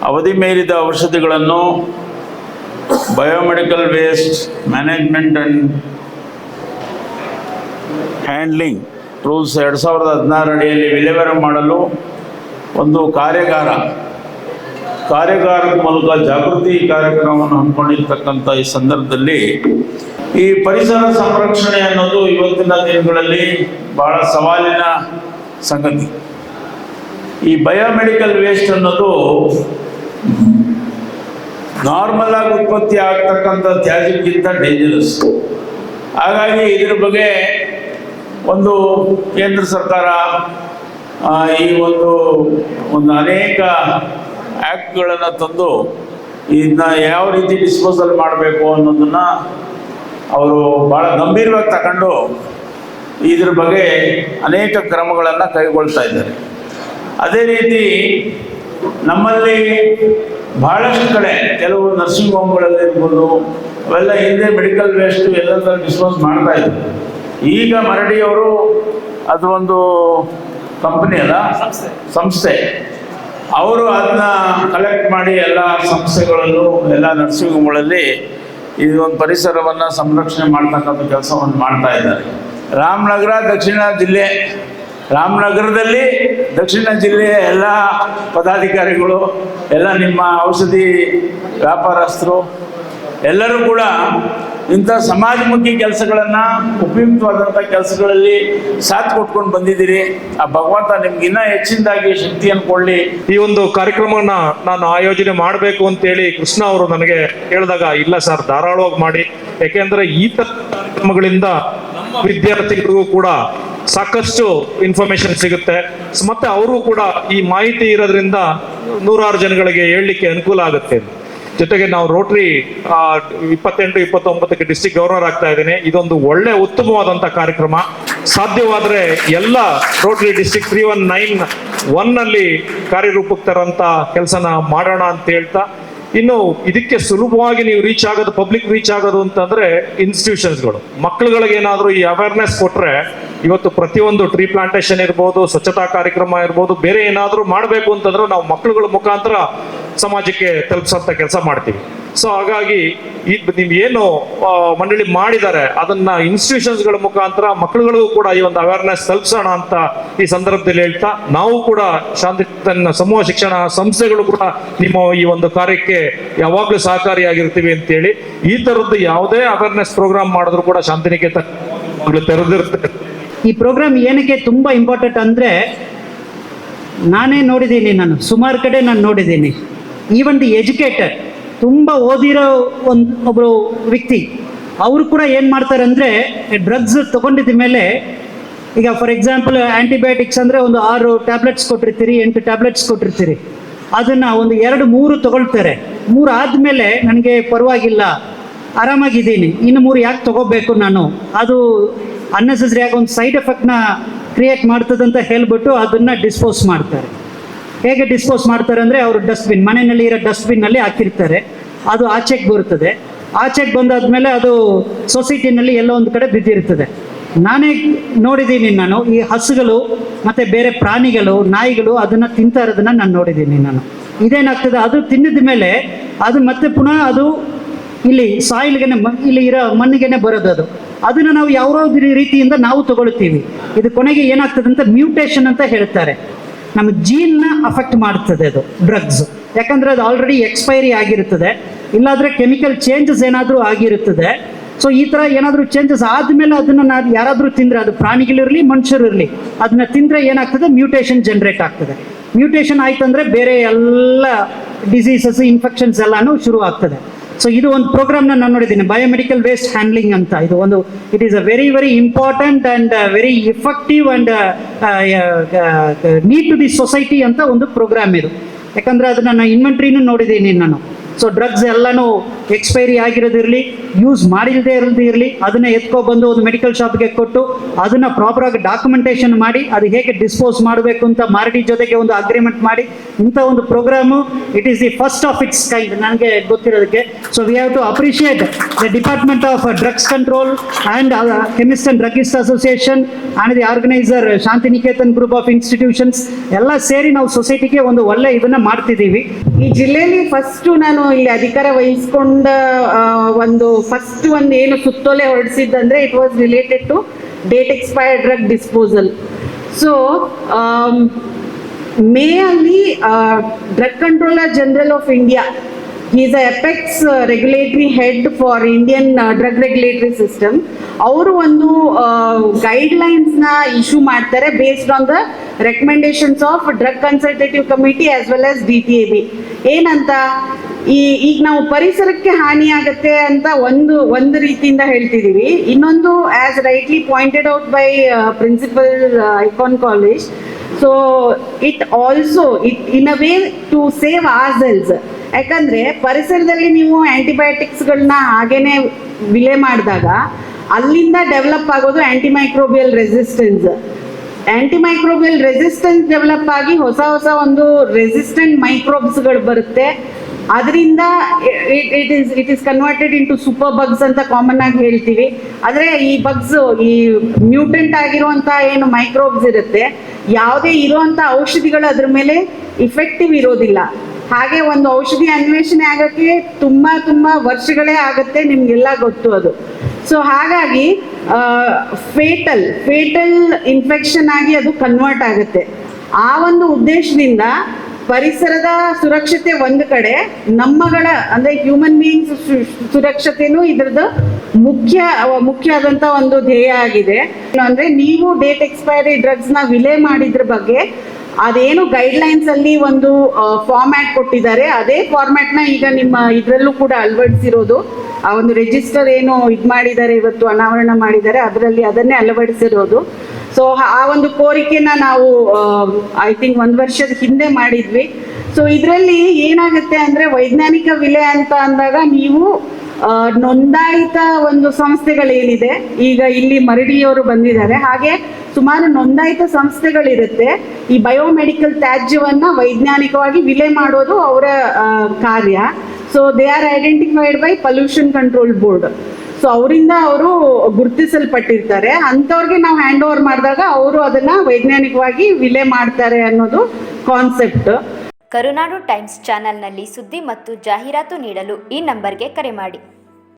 ಅವಧಿ ಮೀರಿದ ಔಷಧಿಗಳನ್ನು biomedical waste management and handling rules 2016 ಅಡಿಯಲ್ಲಿ ವಿಲೇವಾರಿ ಮಾಡಲು ಒಂದು ಕಾರ್ಯಾಗಾರದ ಮೂಲಕ ಜಾಗೃತಿ ಕಾರ್ಯಕ್ರಮವನ್ನು ಹಮ್ಮಿಕೊಂಡಿರ್ತಕ್ಕಂಥ ಈ ಸಂದರ್ಭದಲ್ಲಿ ಈ ಪರಿಸರ ಸಂರಕ್ಷಣೆ ಅನ್ನೋದು ಇವತ್ತಿನ ದಿನಗಳಲ್ಲಿ ಬಹಳ ಸವಾಲಿನ ಸಂಗತಿ. ಈ ಬಯೋಮೆಡಿಕಲ್ ವೇಸ್ಟ್ ಅನ್ನೋದು ನಾರ್ಮಲ್ ಆಗಿ ಉತ್ಪತ್ತಿ ಆಗ್ತಕ್ಕಂಥ ತ್ಯಾಜ್ಯಕ್ಕಿಂತ ಡೇಂಜರಸ್. ಹಾಗಾಗಿ ಇದ್ರ ಬಗ್ಗೆ ಒಂದು ಕೇಂದ್ರ ಸರ್ಕಾರ ಈ ಒಂದು ಅನೇಕ ಆ್ಯಕ್ಟ್ಗಳನ್ನು ತಂದು ಇದನ್ನ ಯಾವ ರೀತಿ ಡಿಸ್ಪೋಸಲ್ ಮಾಡಬೇಕು ಅನ್ನೋದನ್ನು ಅವರು ಭಾಳ ಗಂಭೀರವಾಗಿ ತಗೊಂಡು ಇದ್ರ ಬಗ್ಗೆ ಅನೇಕ ಕ್ರಮಗಳನ್ನು ಕೈಗೊಳ್ತಾ ಇದ್ದಾರೆ. ಅದೇ ರೀತಿ ನಮ್ಮಲ್ಲಿ ಬಹಳಷ್ಟು ಕಡೆ ಕೆಲವು ನರ್ಸಿಂಗ್ ಹೋಮ್ಗಳಲ್ಲಿರ್ಬೋದು ಅವೆಲ್ಲ ಹಿಂದೆ ಮೆಡಿಕಲ್ ವೇಸ್ಟ್ ಎಲ್ಲದರ ಡಿಸ್ಪೋಸ್ ಮಾಡ್ತಾ ಇದ್ರು. ಈಗ ಮರಡಿಯವರು ಅದು ಒಂದು ಕಂಪನಿ ಅಲ್ಲ, ಸಂಸ್ಥೆ, ಅವರು ಅದನ್ನ ಕಲೆಕ್ಟ್ ಮಾಡಿ ಎಲ್ಲ ಸಂಸ್ಥೆಗಳಲ್ಲೂ ಎಲ್ಲ ನರ್ಸಿಂಗ್ ಹೋಮ್ಗಳಲ್ಲಿ ಇದೊಂದು ಪರಿಸರವನ್ನು ಸಂರಕ್ಷಣೆ ಮಾಡ್ತಕ್ಕಂಥ ಕೆಲಸವನ್ನು ಮಾಡ್ತಾ ಇದ್ದಾರೆ. ರಾಮನಗರ ದಕ್ಷಿಣ ಜಿಲ್ಲೆ, ರಾಮನಗರದಲ್ಲಿ ದಕ್ಷಿಣ ಜಿಲ್ಲೆಯ ಎಲ್ಲ ಪದಾಧಿಕಾರಿಗಳು, ಎಲ್ಲ ನಿಮ್ಮ ಔಷಧಿ ವ್ಯಾಪಾರಸ್ಥರು ಎಲ್ಲರೂ ಕೂಡ ಇಂಥ ಸಮಾಜಮುಖಿ ಕೆಲಸಗಳನ್ನು, ಉಪಯುಕ್ತವಾದಂಥ ಕೆಲಸಗಳಲ್ಲಿ ಸಾಥ್ ಕೊಟ್ಕೊಂಡು ಬಂದಿದ್ದೀರಿ. ಆ ಭಗವಂತ ನಿಮ್ಗೆ ಇನ್ನೂ ಹೆಚ್ಚಿನದಾಗಿ ಶಕ್ತಿಯನ್ನು ಕೊಡಲಿ. ಈ ಒಂದು ಕಾರ್ಯಕ್ರಮವನ್ನು ನಾನು ಆಯೋಜನೆ ಮಾಡಬೇಕು ಅಂತೇಳಿ ಕೃಷ್ಣ ಅವರು ನನಗೆ ಹೇಳಿದಾಗ, ಇಲ್ಲ ಸರ್ ಧಾರಾಳವಾಗಿ ಮಾಡಿ, ಯಾಕೆಂದ್ರೆ ಈ ಥರ ಕಾರ್ಯಕ್ರಮಗಳಿಂದ ನಮ್ಮ ವಿದ್ಯಾರ್ಥಿಗಳಿಗೂ ಕೂಡ ಸಾಕಷ್ಟು ಇನ್ಫಾರ್ಮೇಶನ್ ಸಿಗುತ್ತೆ. ಮತ್ತೆ ಅವರು ಕೂಡ ಈ ಮಾಹಿತಿ ಇರೋದ್ರಿಂದ ನೂರಾರು ಜನಗಳಿಗೆ ಹೇಳಲಿಕ್ಕೆ ಅನುಕೂಲ ಆಗುತ್ತೆ. ಜೊತೆಗೆ ನಾವು ರೋಟರಿ 28-29ಕ್ಕೆ ಡಿಸ್ಟ್ರಿಕ್ಟ್ ಗವರ್ನರ್ ಆಗ್ತಾ ಇದ್ದೀನಿ. ಇದೊಂದು ಒಳ್ಳೆ ಉತ್ತಮವಾದಂಥ ಕಾರ್ಯಕ್ರಮ. ಸಾಧ್ಯವಾದರೆ ಎಲ್ಲ ರೋಟರಿ ಡಿಸ್ಟ್ರಿಕ್ಟ್ 3191 ಕಾರ್ಯರೂಪಕ್ಕೆ ತರೋಂಥ ಕೆಲಸನ ಮಾಡೋಣ ಅಂತ ಹೇಳ್ತಾ, ಇನ್ನು ಇದಕ್ಕೆ ಸುಲಭವಾಗಿ ನೀವು ರೀಚ್ ಆಗೋದು, ಪಬ್ಲಿಕ್ ರೀಚ್ ಆಗೋದು ಅಂತಂದ್ರೆ ಇನ್ಸ್ಟಿಟ್ಯೂಷನ್ಸ್ಗಳು, ಮಕ್ಕಳುಗಳಿಗೆ ಏನಾದರೂ ಈ ಅವೇರ್ನೆಸ್ ಕೊಟ್ರೆ, ಇವತ್ತು ಪ್ರತಿಯೊಂದು ಟ್ರೀ ಪ್ಲಾಂಟೇಶನ್ ಇರ್ಬೋದು, ಸ್ವಚ್ಛತಾ ಕಾರ್ಯಕ್ರಮ ಇರ್ಬೋದು, ಬೇರೆ ಏನಾದರೂ ಮಾಡಬೇಕು ಅಂತಂದ್ರೆ ನಾವು ಮಕ್ಕಳುಗಳ ಮುಖಾಂತರ ಸಮಾಜಕ್ಕೆ ತಲುಪಿಸೋಂಥ ಕೆಲಸ ಮಾಡ್ತೀವಿ. ಸೊ ಹಾಗಾಗಿ ನೀವು ಏನು ಮಂಡಳಿ ಮಾಡಿದ್ದಾರೆ ಅದನ್ನ ಇನ್ಸ್ಟಿಟ್ಯೂಷನ್ಸ್ಗಳ ಮುಖಾಂತರ ಮಕ್ಕಳುಗಳಿಗೂ ಕೂಡ ಈ ಒಂದು ಅವೇರ್ನೆಸ್ ತಲುಪಿಸೋಣ ಅಂತ ಈ ಸಂದರ್ಭದಲ್ಲಿ ಹೇಳ್ತಾ, ನಾವು ಕೂಡ ಶಾಂತಿನಿಕೇತನ ಸಮೂಹ ಶಿಕ್ಷಣ ಸಂಸ್ಥೆಗಳು ಕೂಡ ನಿಮ್ಮ ಈ ಒಂದು ಕಾರ್ಯಕ್ಕೆ ಯಾವಾಗಲೂ ಸಹಕಾರಿಯಾಗಿರ್ತೀವಿ ಅಂತೇಳಿ, ಈ ಥರದ್ದು ಯಾವುದೇ ಅವೇರ್ನೆಸ್ ಪ್ರೋಗ್ರಾಮ್ ಮಾಡಿದ್ರು ಕೂಡ ಶಾಂತಿನಿಕೇತನ ತೆರೆದಿರುತ್ತೆ. ಈ ಪ್ರೋಗ್ರಾಮ್ ಏನಕ್ಕೆ ತುಂಬ ಇಂಪಾರ್ಟೆಂಟ್ ಅಂದರೆ, ನಾನೇ ನೋಡಿದ್ದೀನಿ, ನಾನು ಸುಮಾರು ಕಡೆ ನಾನು ನೋಡಿದ್ದೀನಿ. ಈವನ್ ದಿ ಎಜುಕೇಟೆಡ್, ತುಂಬ ಓದಿರೋ ಒಬ್ಬರು ವ್ಯಕ್ತಿ, ಅವರು ಕೂಡ ಏನು ಮಾಡ್ತಾರೆ ಅಂದರೆ, ಡ್ರಗ್ಸ್ ತೊಗೊಂಡಿದ್ದ ಮೇಲೆ, ಈಗ ಫಾರ್ ಎಕ್ಸಾಂಪಲ್ ಆ್ಯಂಟಿಬಯೋಟಿಕ್ಸ್ ಅಂದರೆ ಒಂದು 6 ಟ್ಯಾಬ್ಲೆಟ್ಸ್ ಕೊಟ್ಟಿರ್ತೀರಿ, 8 ಟ್ಯಾಬ್ಲೆಟ್ಸ್ ಕೊಟ್ಟಿರ್ತೀರಿ, ಅದನ್ನು ಒಂದು 2-3 ತೊಗೊಳ್ತಾರೆ. 3 ಆದಮೇಲೆ ನನಗೆ ಪರವಾಗಿಲ್ಲ, ಆರಾಮಾಗಿದ್ದೀನಿ, ಇನ್ನು 3 ಯಾಕೆ ತೊಗೋಬೇಕು ನಾನು, ಅದು ಅನ್ನೆಸೆಸರಿಯಾಗಿ ಒಂದು ಸೈಡ್ ಎಫೆಕ್ಟ್ನ ಕ್ರಿಯೇಟ್ ಮಾಡ್ತದಂತ ಹೇಳ್ಬಿಟ್ಟು ಅದನ್ನು ಡಿಸ್ಪೋಸ್ ಮಾಡ್ತಾರೆ. ಹೇಗೆ ಡಿಸ್ಪೋಸ್ ಮಾಡ್ತಾರೆ ಅಂದರೆ, ಅವರು ಡಸ್ಟ್ಬಿನ್, ಮನೆಯಲ್ಲಿ ಇರೋ ಡಸ್ಟ್ಬಿನ್ನಲ್ಲಿ ಹಾಕಿರ್ತಾರೆ, ಅದು ಆಚೆಗೆ ಬರುತ್ತದೆ. ಆಚೆಗೆ ಬಂದಾದ್ಮೇಲೆ ಅದು ಸೊಸೈಟಿನಲ್ಲಿ ಎಲ್ಲೋ ಒಂದು ಕಡೆ ಬಿದ್ದಿರ್ತದೆ. ನಾನೇ ನೋಡಿದ್ದೀನಿ, ನಾನು ಈ ಹಸುಗಳು ಮತ್ತು ಬೇರೆ ಪ್ರಾಣಿಗಳು, ನಾಯಿಗಳು ಅದನ್ನು ತಿಂತಾ ಇರೋದನ್ನು ನಾನು ನೋಡಿದ್ದೀನಿ. ನಾನು ಇದೇನಾಗ್ತದೆ, ಅದು ತಿನ್ನಿದ ಮೇಲೆ ಅದು ಮತ್ತೆ ಪುನಃ ಅದು ಇಲ್ಲಿ ಸಾಯಿಲ್ಗೆ, ಇಲ್ಲಿ ಇರೋ ಮಣ್ಣಿಗೆ ಬರೋದು. ಅದನ್ನು ನಾವು ಯಾವ ರೀತಿಯಿಂದ ನಾವು ತಗೊಳ್ತೀವಿ. ಇದು ಕೊನೆಗೆ ಏನಾಗ್ತದೆ ಅಂತ ಮ್ಯೂಟೇಷನ್ ಅಂತ ಹೇಳ್ತಾರೆ. ನಮ್ಮ ಜೀನ್ನ ಅಫೆಕ್ಟ್ ಮಾಡ್ತದೆ ಅದು ಡ್ರಗ್ಸ್, ಯಾಕಂದರೆ ಅದು ಆಲ್ರೆಡಿ ಎಕ್ಸ್ಪೈರಿ ಆಗಿರುತ್ತದೆ, ಇಲ್ಲಾಂದರೆ ಕೆಮಿಕಲ್ ಚೇಂಜಸ್ ಏನಾದರೂ ಆಗಿರುತ್ತದೆ. ಸೊ ಈ ಥರ ಏನಾದರೂ ಚೇಂಜಸ್ ಆದಮೇಲೆ ಅದನ್ನು ನಾವು ಯಾರಾದರೂ ತಿಂದರೆ, ಅದು ಪ್ರಾಣಿಗಳಿರಲಿ ಮನುಷ್ಯರಿರಲಿ, ಅದನ್ನ ತಿಂದರೆ ಏನಾಗ್ತದೆ, ಮ್ಯೂಟೇಷನ್ ಜನರೇಟ್ ಆಗ್ತದೆ. ಮ್ಯೂಟೇಷನ್ ಆಯ್ತಂದರೆ ಬೇರೆ ಎಲ್ಲ ಡಿಸೀಸಸ್, ಇನ್ಫೆಕ್ಷನ್ಸ್ ಎಲ್ಲನೂ ಶುರು ಆಗ್ತದೆ. ಸೊ ಇದು ಒಂದು ಪ್ರೋಗ್ರಾಮ್ನ ನಾನು ನೋಡಿದ್ದೀನಿ, ಬಯೋಮೆಡಿಕಲ್ ವೇಸ್ಟ್ ಹ್ಯಾಂಡ್ಲಿಂಗ್ ಅಂತ. ಇದು ಒಂದು, it is a very very important and very effective and need to the society ಅಂತ ಒಂದು ಪ್ರೋಗ್ರಾಮ್ ಇದು. ಯಾಕಂದರೆ ಅದನ್ನು ನಾನು ಇನ್ವೆಂಟ್ರಿನೂ ನೋಡಿದ್ದೀನಿ ನಾನು. ಸೊ ಡ್ರಗ್ಸ್ ಎಲ್ಲನೂ ಎಕ್ಸ್ಪೈರಿ ಆಗಿರೋದಿರಲಿ, ಯೂಸ್ ಮಾಡಿಲ್ಲದೆ ಇರಲಿ, ಅದನ್ನ ಎತ್ಕೊಬಂದು ಒಂದು ಮೆಡಿಕಲ್ ಶಾಪ್ಗೆ ಕೊಟ್ಟು ಅದನ್ನ ಪ್ರಾಪರ್ ಆಗಿ ಡಾಕ್ಯುಮೆಂಟೇಶನ್ ಮಾಡಿ ಅದು ಹೇಗೆ ಡಿಸ್ಪೋಸ್ ಮಾಡಬೇಕು ಅಂತ ಮಾರಡಿ ಜೊತೆಗೆ ಒಂದು ಅಗ್ರಿಮೆಂಟ್ ಮಾಡಿ ಇಂಥ ಒಂದು programme it is the first of its kind ನನಗೆ ಗೊತ್ತಿರೋದಕ್ಕೆ. So we have to appreciate the department of drugs control and chemist and druggist association and the organiser Shantiniketan group of institutions ಎಲ್ಲ ಸೇರಿ ನಾವು ಸೊಸೈಟಿಗೆ ಒಂದು ಒಳ್ಳೆ ಇದನ್ನ ಮಾಡ್ತಿದ್ದೀವಿ. ಈ ಜಿಲ್ಲೆಯಲ್ಲಿ ಫಸ್ಟ್ ನಾನು ಇಲ್ಲಿ ಅಧಿಕಾರ ವಹಿಸ್ಕೊಂಡ ಒಂದು ಏನು ಸುತ್ತೋಲೆ ಹೊರಡಿಸಿದ್ದಂದ್ರೆ it was related to date expired drug disposal. So ಮೇ ಅಲ್ಲಿ drug controller general of India, he is a apex regulatory head for Indian drug regulatory system. ಅವರು ಒಂದು ಗೈಡ್ಲೈನ್ಸ್ನ ಇಶ್ಯೂ ಮಾಡ್ತಾರೆ based on the recommendations of drug consultative committee as well as DTAB. ಏನಂತ, ಈಗ ನಾವು ಪರಿಸರಕ್ಕೆ ಹಾನಿ ಆಗುತ್ತೆ ಅಂತ ಒಂದು ರೀತಿಯಿಂದ ಹೇಳ್ತಿದ್ದೀವಿ. ಇನ್ನೊಂದು as rightly pointed out by principal Icon college, so it also in a way to save ourselves. ಯಾಕಂದ್ರೆ ಪರಿಸರದಲ್ಲಿ ನೀವು ಆಂಟಿಬಯೋಟಿಕ್ಸ್ಗಳನ್ನ ಹಾಗೇನೆ ವಿಲೆ ಮಾಡಿದಾಗ ಅಲ್ಲಿಂದ ಡೆವಲಪ್ ಆಗೋದು ಆಂಟಿಮೈಕ್ರೋಬಿಯಲ್ ರೆಸಿಸ್ಟೆನ್ಸ್ ಡೆವಲಪ್ ಆಗಿ ಹೊಸ ಒಂದು ರೆಸಿಸ್ಟೆಂಟ್ ಮೈಕ್ರೋಬ್ಸ್ಗಳು ಬರುತ್ತೆ. ಅದರಿಂದ it is converted into super bugs ಅಂತ ಕಾಮನ್ ಆಗಿ ಹೇಳ್ತೀವಿ. ಆದರೆ ಈ ಬಗ್ಸ್, ಈ ಮ್ಯೂಟೆಂಟ್ ಆಗಿರುವಂಥ ಏನು ಮೈಕ್ರೋಬ್ಸ್ ಇರುತ್ತೆ, ಯಾವುದೇ ಇರುವಂಥ ಔಷಧಿಗಳು ಅದ್ರ ಮೇಲೆ ಇಫೆಕ್ಟಿವ್ ಇರೋದಿಲ್ಲ. ಹಾಗೆ ಒಂದು ಔಷಧಿ ಅನ್ವೇಷಣೆ ಆಗೋಕ್ಕೆ ತುಂಬ ವರ್ಷಗಳೇ ಆಗುತ್ತೆ, ನಿಮಗೆಲ್ಲ ಗೊತ್ತು ಅದು. ಸೊ ಹಾಗಾಗಿ ಫೇಟಲ್ ಇನ್ಫೆಕ್ಷನ್ ಆಗಿ ಅದು ಕನ್ವರ್ಟ್ ಆಗುತ್ತೆ. ಆ ಒಂದು ಉದ್ದೇಶದಿಂದ ಪರಿಸರದ ಸುರಕ್ಷತೆ ಒಂದು ಕಡೆ, ನಮ್ಮಗಳ ಅಂದರೆ ಹ್ಯೂಮನ್ ಬೀಯಿಂಗ್ಸ್ ಸುರಕ್ಷತೆನೂ ಇದ್ರದ್ದು ಮುಖ್ಯ ಆದಂಥ ಒಂದು ಧ್ಯೇಯ ಆಗಿದೆ. ಅಂದರೆ ನೀವು ಡೇಟ್ ಎಕ್ಸ್ಪೈರಿ ಡ್ರಗ್ಸ್ನ ವಿಲೆ ಮಾಡಿದ್ರ ಬಗ್ಗೆ ಅದೇನು ಗೈಡ್ಲೈನ್ಸ್ ಅಲ್ಲಿ ಒಂದು ಫಾರ್ಮ್ಯಾಟ್ ಕೊಟ್ಟಿದ್ದಾರೆ, ಅದೇ ಫಾರ್ಮ್ಯಾಟ್ನ ಈಗ ನಿಮ್ಮ ಇದರಲ್ಲೂ ಕೂಡ ಅಳವಡಿಸಿರೋದು. ಆ ಒಂದು ರಿಜಿಸ್ಟರ್ ಏನು ಇದು ಮಾಡಿದ್ದಾರೆ, ಇವತ್ತು ಅನಾವರಣ ಮಾಡಿದ್ದಾರೆ, ಅದರಲ್ಲಿ ಅದನ್ನೇ ಅಳವಡಿಸಿರೋದು. ಸೊ ಆ ಒಂದು ಕೋರಿಕೆನ ನಾವು ಐ ಥಿಂಕ್ 1 ವರ್ಷದ ಹಿಂದೆ ಮಾಡಿದ್ವಿ. ಸೊ ಇದರಲ್ಲಿ ಏನಾಗುತ್ತೆ ಅಂದರೆ, ವೈಜ್ಞಾನಿಕ ವಿಲೆ ಅಂತ ಅಂದಾಗ ನೀವು ನೋಂದಾಯಿತ ಒಂದು ಸಂಸ್ಥೆಗಳೇನಿದೆ, ಈಗ ಇಲ್ಲಿ ಮರಡಿಯವರು ಬಂದಿದ್ದಾರೆ, ಹಾಗೆ ಸುಮಾರು ನೋಂದಾಯಿತ ಸಂಸ್ಥೆಗಳಿರುತ್ತೆ. ಈ ಬಯೋಮೆಡಿಕಲ್ ತ್ಯಾಜ್ಯವನ್ನ ವೈಜ್ಞಾನಿಕವಾಗಿ ವಿಲೆ ಮಾಡೋದು ಅವರ ಕಾರ್ಯ. So they are identified by pollution control board. So ಅವರಿಂದ ಅವರು ಗುರುತಿಸಲ್ಪಟ್ಟಿರ್ತಾರೆ. ಅಂಥವ್ರಿಗೆ ನಾವು ಹ್ಯಾಂಡ್ ಓವರ್ ಮಾಡಿದಾಗ ಅವರು ಅದನ್ನ ವೈಜ್ಞಾನಿಕವಾಗಿ ವಿಲೆ ಮಾಡ್ತಾರೆ ಅನ್ನೋದು ಕಾನ್ಸೆಪ್ಟ್. ಕರುನಾಡು ಟೈಮ್ಸ್ ಚಾನೆಲ್ನಲ್ಲಿ ಸುದ್ದಿ ಮತ್ತು ಜಾಹೀರಾತು ನೀಡಲು ಈ ನಂಬರ್ಗೆ ಕರೆ ಮಾಡಿ.